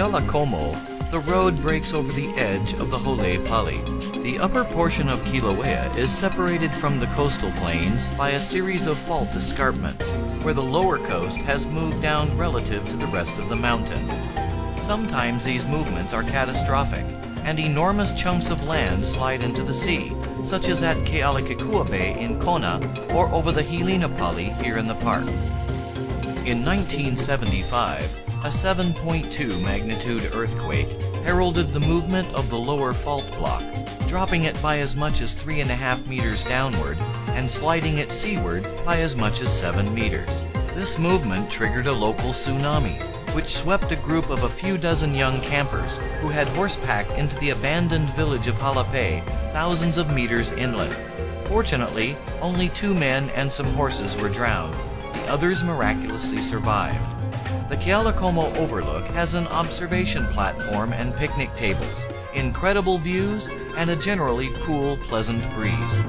Kealakomo, the road breaks over the edge of the Holei Pali. The upper portion of Kilauea is separated from the coastal plains by a series of fault escarpments, where the lower coast has moved down relative to the rest of the mountain. Sometimes these movements are catastrophic, and enormous chunks of land slide into the sea, such as at Kealakekua Bay in Kona or over the Hilina Pali here in the park. In 1975, a 7.2 magnitude earthquake heralded the movement of the lower fault block, dropping it by as much as 3.5 meters downward and sliding it seaward by as much as 7 meters. This movement triggered a local tsunami, which swept a group of a few dozen young campers who had horse-packed into the abandoned village of Halape, thousands of meters inland. Fortunately, only 2 men and some horses were drowned. The others miraculously survived. The Kealakomo Overlook has an observation platform and picnic tables, incredible views, and a generally cool, pleasant breeze.